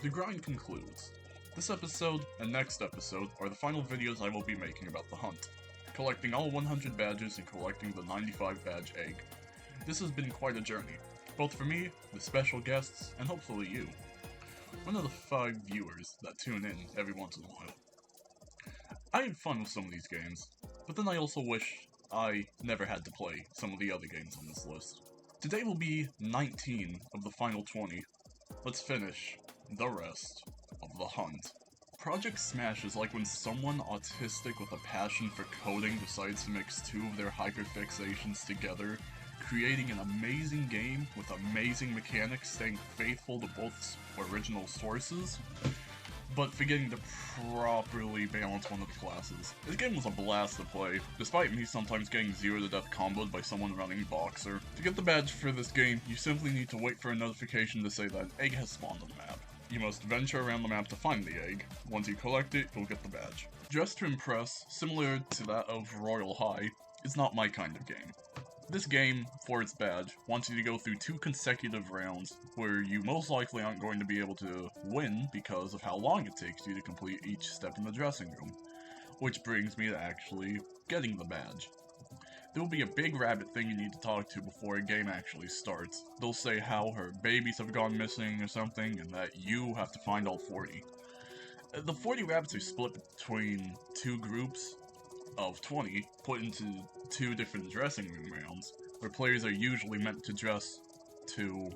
The grind concludes. This episode and next episode are the final videos I will be making about the hunt, collecting all 100 badges and collecting the 95 badge egg. This has been quite a journey, both for me, the special guests, and hopefully you. One of the 5 viewers that tune in every once in a while. I had fun with some of these games, but then I also wish I never had to play some of the other games on this list. Today will be 19 of the final 20. Let's finish the rest of the hunt. Project Smash is like when someone autistic with a passion for coding decides to mix 2 of their hyperfixations together, creating an amazing game with amazing mechanics staying faithful to both original sources, but forgetting to properly balance one of the classes. This game was a blast to play, despite me sometimes getting 0 to death comboed by someone running Boxer. To get the badge for this game, you simply need to wait for a notification to say that an egg has spawned on the map. You must venture around the map to find the egg. Once you collect it, you'll get the badge. Dress to Impress, similar to that of Royal High, is not my kind of game. This game, for its badge, wants you to go through 2 consecutive rounds, where you most likely aren't going to be able to win because of how long it takes you to complete each step in the dressing room. Which brings me to actually getting the badge. There will be a big rabbit thing you need to talk to before a game actually starts. They'll say how her babies have gone missing or something, and that you have to find all 40. The 40 rabbits are split between 2 groups of 20, put into 2 different dressing room rounds, where players are usually meant to dress to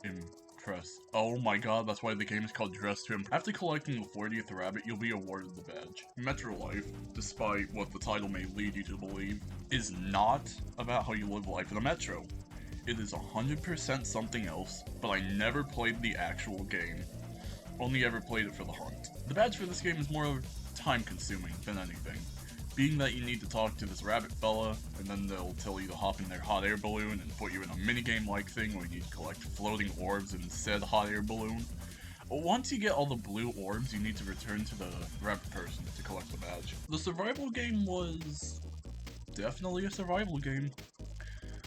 impress. Oh my god, that's why the game is called Dress to Impress. After collecting the 40th rabbit, you'll be awarded the badge. Metro Life, despite what the title may lead you to believe, is not about how you live life in a metro. It is 100% something else, but I never played the actual game. Only ever played it for the hunt. The badge for this game is more time-consuming than anything. Being that you need to talk to this rabbit fella, and then they'll tell you to hop in their hot air balloon and put you in a minigame-like thing where you need to collect floating orbs in said hot air balloon. Once you get all the blue orbs, you need to return to the rabbit person to collect the badge. The survival game was definitely a survival game.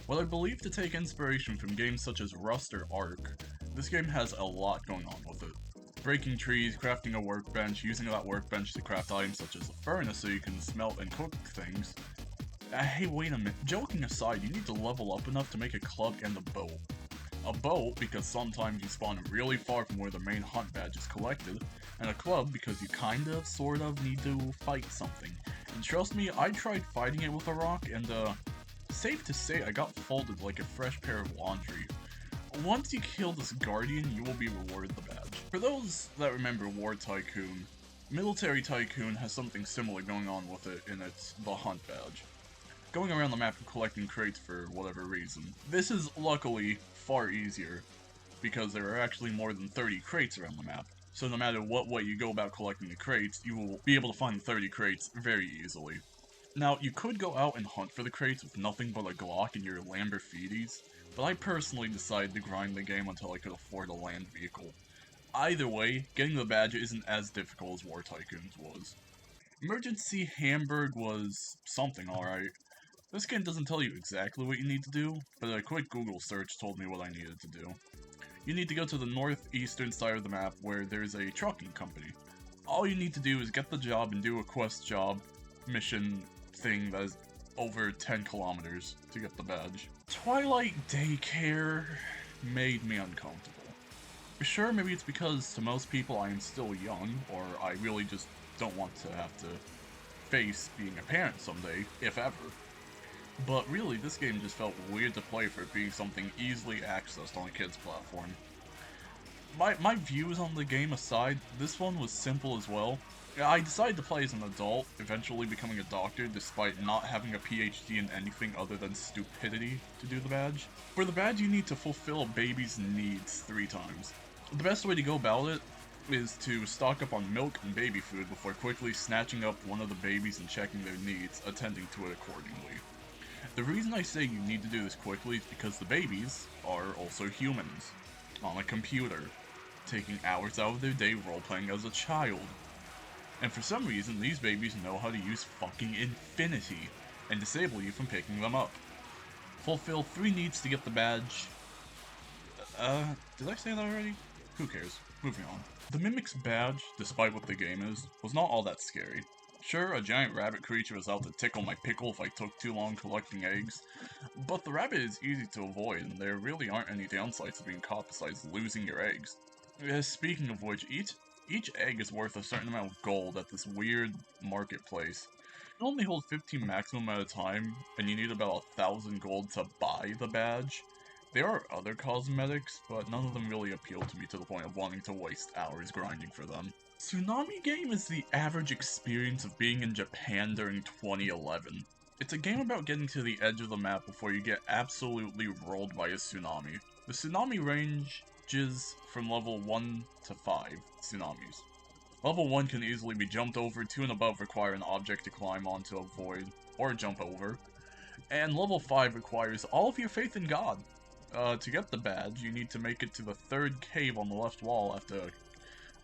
While I believe to take inspiration from games such as Rust or Ark, this game has a lot going on with it. Breaking trees, crafting a workbench, using that workbench to craft items such as a furnace so you can smelt and cook things. Hey, wait a minute. Joking aside, you need to level up enough to make a club and a boat. A boat because sometimes you spawn really far from where the main hunt badge is collected, and a club because you sort of need to fight something. And trust me, I tried fighting it with a rock, and safe to say I got folded like a fresh pair of laundry. Once you kill this Guardian, you will be rewarded the badge. For those that remember War Tycoon, Military Tycoon has something similar going on with it in its The Hunt badge. Going around the map and collecting crates for whatever reason. This is luckily far easier, because there are actually more than 30 crates around the map. So no matter what way you go about collecting the crates, you will be able to find the 30 crates very easily. Now, you could go out and hunt for the crates with nothing but a Glock and your Lamborghinis, but I personally decided to grind the game until I could afford a land vehicle. Either way, getting the badge isn't as difficult as War Tycoon's was. Emergency Hamburg was something alright. This game doesn't tell you exactly what you need to do, but a quick Google search told me what I needed to do. You need to go to the northeastern side of the map where there's a trucking company. All you need to do is get the job and do a quest job mission thing that is over 10 kilometers to get the badge. Twilight Daycare made me uncomfortable. Sure, maybe it's because to most people I am still young, or I really just don't want to have to face being a parent someday, if ever. But really, this game just felt weird to play for it being something easily accessed on a kid's platform. My views on the game aside, this one was simple as well. I decided to play as an adult, eventually becoming a doctor despite not having a PhD in anything other than stupidity to do the badge. For the badge, you need to fulfill a baby's needs 3 times. The best way to go about it is to stock up on milk and baby food before quickly snatching up one of the babies and checking their needs, attending to it accordingly. The reason I say you need to do this quickly is because the babies are also humans, on a computer, taking hours out of their day role-playing as a child. And for some reason, these babies know how to use fucking infinity, and disable you from picking them up. Fulfill 3 needs to get the badge. Did I say that already? Who cares? Moving on. The Mimic's badge, despite what the game is, was not all that scary. Sure, a giant rabbit creature was out to tickle my pickle if I took too long collecting eggs, but the rabbit is easy to avoid, and there really aren't any downsides to being caught besides losing your eggs. Speaking of which, each egg is worth a certain amount of gold at this weird marketplace. You only hold 15 maximum at a time, and you need about 1,000 gold to buy the badge. There are other cosmetics, but none of them really appeal to me to the point of wanting to waste hours grinding for them. Tsunami Game is the average experience of being in Japan during 2011. It's a game about getting to the edge of the map before you get absolutely rolled by a tsunami. The tsunami ranges from level 1 to 5 tsunamis. Level 1 can easily be jumped over, 2 and above require an object to climb on to avoid, or jump over, and level 5 requires all of your faith in God. To get the badge, you need to make it to the 3rd cave on the left wall after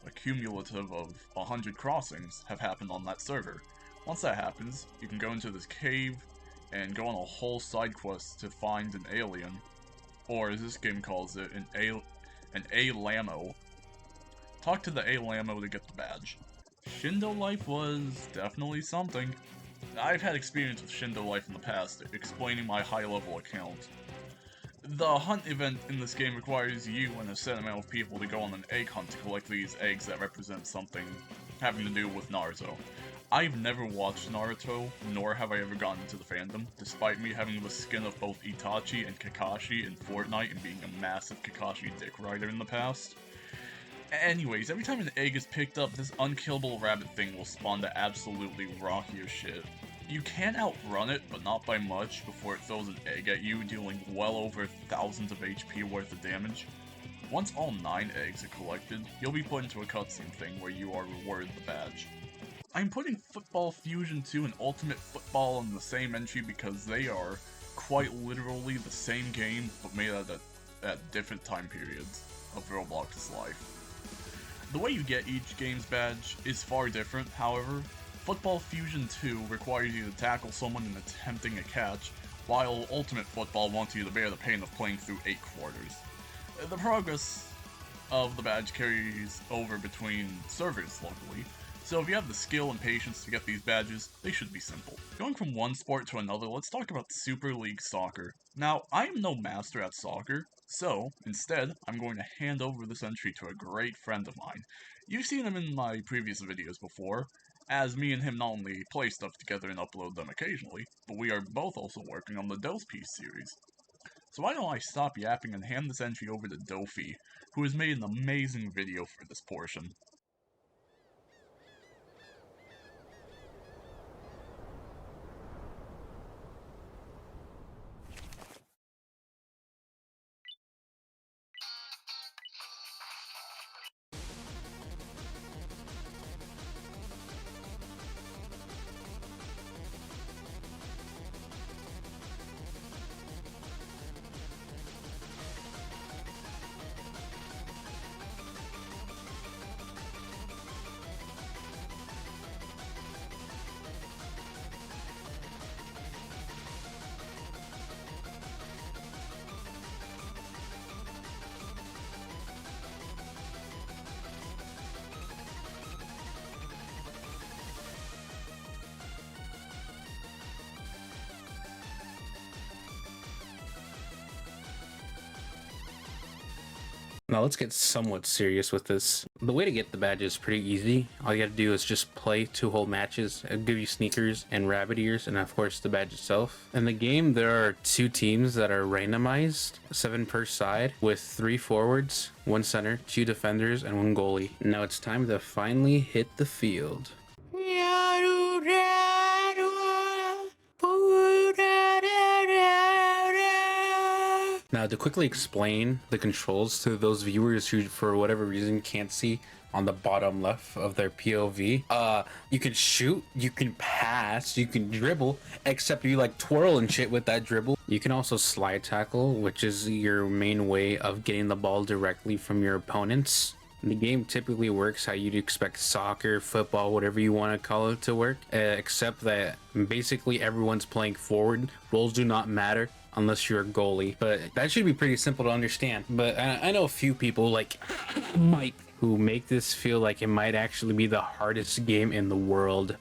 a cumulative of 100 crossings have happened on that server. Once that happens, you can go into this cave and go on a whole side quest to find an alien, or as this game calls it, an A-Lamo. Talk to the A-Lamo to get the badge. Shindo Life was definitely something. I've had experience with Shindo Life in the past, explaining my high-level account. The hunt event in this game requires you and a set amount of people to go on an egg hunt to collect these eggs that represent something having to do with Naruto. I've never watched Naruto, nor have I ever gotten into the fandom, despite me having the skin of both Itachi and Kakashi in Fortnite and being a massive Kakashi dick rider in the past. Anyways, every time an egg is picked up, this unkillable rabbit thing will spawn to absolutely rock your shit. You can outrun it, but not by much, before it throws an egg at you, dealing well over thousands of HP worth of damage. Once all 9 eggs are collected, you'll be put into a cutscene thing where you are rewarded the badge. I'm putting Football Fusion 2 and Ultimate Football in the same entry because they are quite literally the same game, but made at different time periods of Roblox's life. The way you get each game's badge is far different, however. Football Fusion 2 requires you to tackle someone in attempting a catch, while Ultimate Football wants you to bear the pain of playing through 8 quarters. The progress of the badge carries over between servers locally, so if you have the skill and patience to get these badges, they should be simple. Going from one sport to another, let's talk about Super League Soccer. Now, I am no master at soccer, so instead, I'm going to hand over this entry to a great friend of mine. You've seen him in my previous videos before, as me and him not only play stuff together and upload them occasionally, but we are both also working on the Deus Piece series. So why don't I stop yapping and hand this entry over to Dofi, who has made an amazing video for this portion. Now let's get somewhat serious with this. The way to get the badge is pretty easy. All you gotta do is just play 2 whole matches. It'll give you sneakers and rabbit ears and of course the badge itself. In the game there are 2 teams that are randomized, 7 per side, with 3 forwards, 1 center, 2 defenders, and 1 goalie. Now it's time to finally hit the field. Now, to quickly explain the controls to those viewers who, for whatever reason, can't see on the bottom left of their POV, you can shoot, you can pass, you can dribble, except you like twirl and shit with that dribble. You can also slide tackle, which is your main way of getting the ball directly from your opponents. The game typically works how you'd expect soccer, football, whatever you want to call it to work, except that basically everyone's playing forward. Roles do not matter. unless you're a goalie. But that should be pretty simple to understand. But I know a few people like Mike who make this feel like it might actually be the hardest game in the world.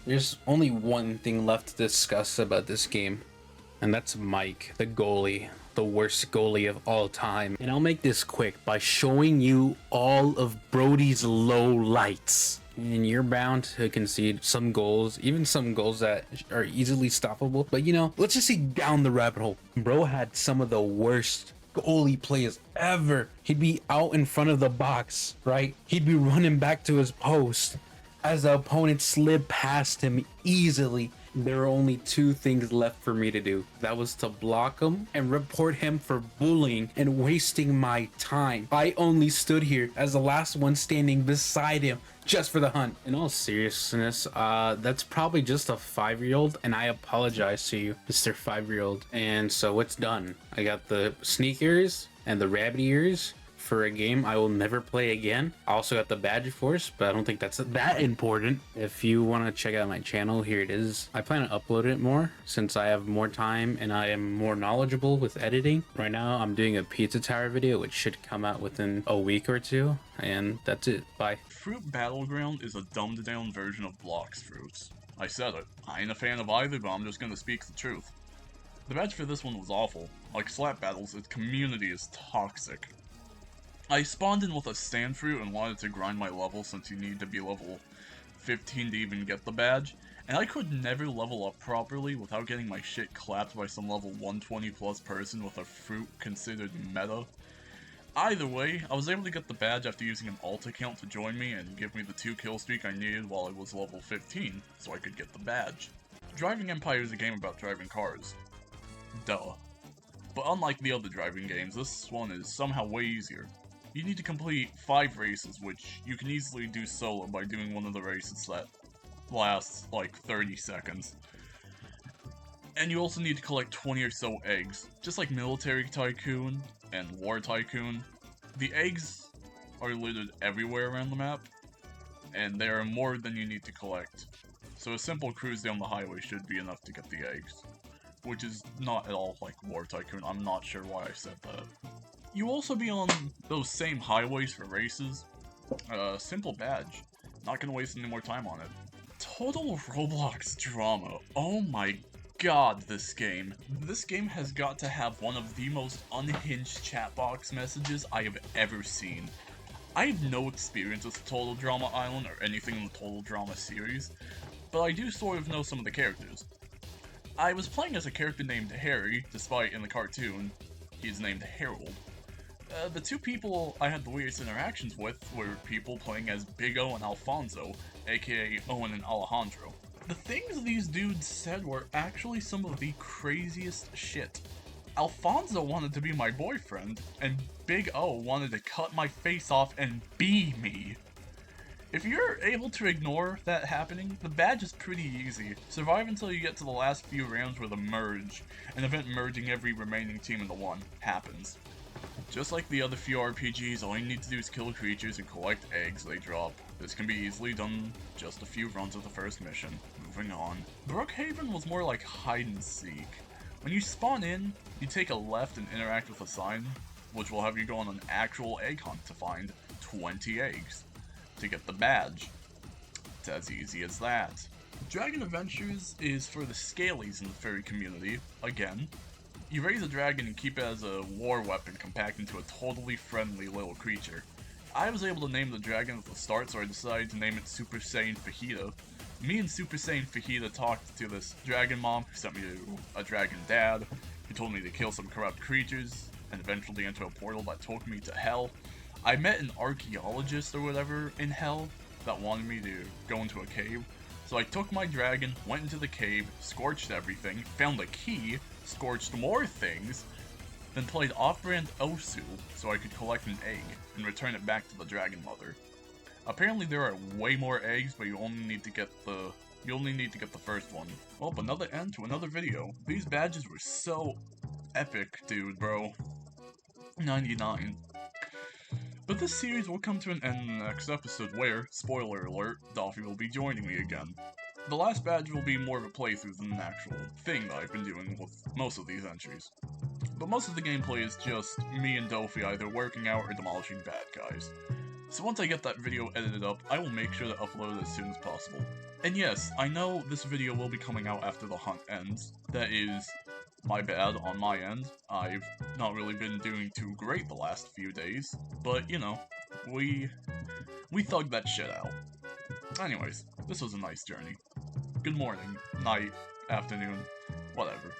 There's only one thing left to discuss about this game, and that's Mike, the goalie, the worst goalie of all time. And I'll make this quick by showing you all of Brody's low lights. And you're bound to concede some goals, even some goals that are easily stoppable. But you know, let's just see down the rabbit hole. Bro had some of the worst goalie plays ever. He'd be out in front of the box, right? He'd be running back to his post as the opponent slid past him easily. There were only two things left for me to do. That was to block him and report him for bullying and wasting my time. I only stood here as the last one standing beside him just for the hunt. In all seriousness, that's probably just a 5-year-old, and I apologize to you, Mr. 5-year-old. And so it's done. I got the sneak ears and the rabbit ears for a game I will never play again. I also got the badge force, but I don't think that's that important. If you want to check out my channel, here it is. I plan to upload it more since I have more time and I am more knowledgeable with editing. Right now I'm doing a pizza tower video which should come out within a week or two, and that's it. Bye. Fruit Battleground is a dumbed down version of Blox Fruits. I said it. I ain't a fan of either, but I'm just gonna speak the truth. The badge for this one was awful. Like slap battles, its community is toxic. I spawned in with a stand fruit and wanted to grind my level since you need to be level 15 to even get the badge, and I could never level up properly without getting my shit clapped by some level 120 plus person with a fruit considered meta. Either way, I was able to get the badge after using an alt account to join me and give me the 2 kill streak I needed while I was level 15, so I could get the badge. Driving Empire is a game about driving cars. Duh. But unlike the other driving games, this one is somehow way easier. You need to complete 5 races, which you can easily do solo by doing one of the races that lasts like 30 seconds. And you also need to collect 20 or so eggs. Just like Military Tycoon and War Tycoon, the eggs are littered everywhere around the map, and there are more than you need to collect. So a simple cruise down the highway should be enough to get the eggs. Which is not at all like War Tycoon, I'm not sure why I said that. You also be on those same highways for races. Simple badge. Not gonna waste any more time on it. Total Roblox drama. Oh my god, this game. This game has got to have one of the most unhinged chat box messages I have ever seen. I have no experience with Total Drama Island or anything in the Total Drama series, but I do sort of know some of the characters. I was playing as a character named Harry, despite in the cartoon, he's named Harold. The two people I had the weirdest interactions with were people playing as Big O and Alfonso, aka Owen and Alejandro. The things these dudes said were actually some of the craziest shit. Alfonso wanted to be my boyfriend, and Big O wanted to cut my face off and be me. If you're able to ignore that happening, the badge is pretty easy. Survive until you get to the last few rounds where the merge, an event merging every remaining team into one, happens. Just like the other few RPGs, all you need to do is kill creatures and collect eggs they drop. This can be easily done just a few runs of the first mission. Moving on. Brookhaven was more like hide and seek. When you spawn in, you take a left and interact with a sign, which will have you go on an actual egg hunt to find 20 eggs to get the badge. It's as easy as that. Dragon Adventures is for the scalies in the furry community, again. You raise a dragon and keep it as a war weapon compact into a totally friendly little creature. I was able to name the dragon at the start, so I decided to name it Super Saiyan Fajita. Me and Super Saiyan Fajita talked to this dragon mom who sent me to a dragon dad, who told me to kill some corrupt creatures, and eventually enter a portal that took me to hell. I met an archaeologist or whatever in hell that wanted me to go into a cave. So I took my dragon, went into the cave, scorched everything, found a key, scorched more things, then played off-brand Osu so I could collect an egg and return it back to the dragon mother. Apparently there are way more eggs, but you only need to get the first one. Well, another end to another video. These badges were so epic, dude, bro. 99. But this series will come to an end in the next episode where, spoiler alert, Dolphy will be joining me again. The last badge will be more of a playthrough than an actual thing that I've been doing with most of these entries. But most of the gameplay is just me and Dofi either working out or demolishing bad guys. So once I get that video edited up, I will make sure to upload it as soon as possible. And yes, I know this video will be coming out after the hunt ends. That is my bad on my end. I've not really been doing too great the last few days, but you know, we thugged that shit out. Anyways, this was a nice journey. Good morning, night, afternoon, whatever.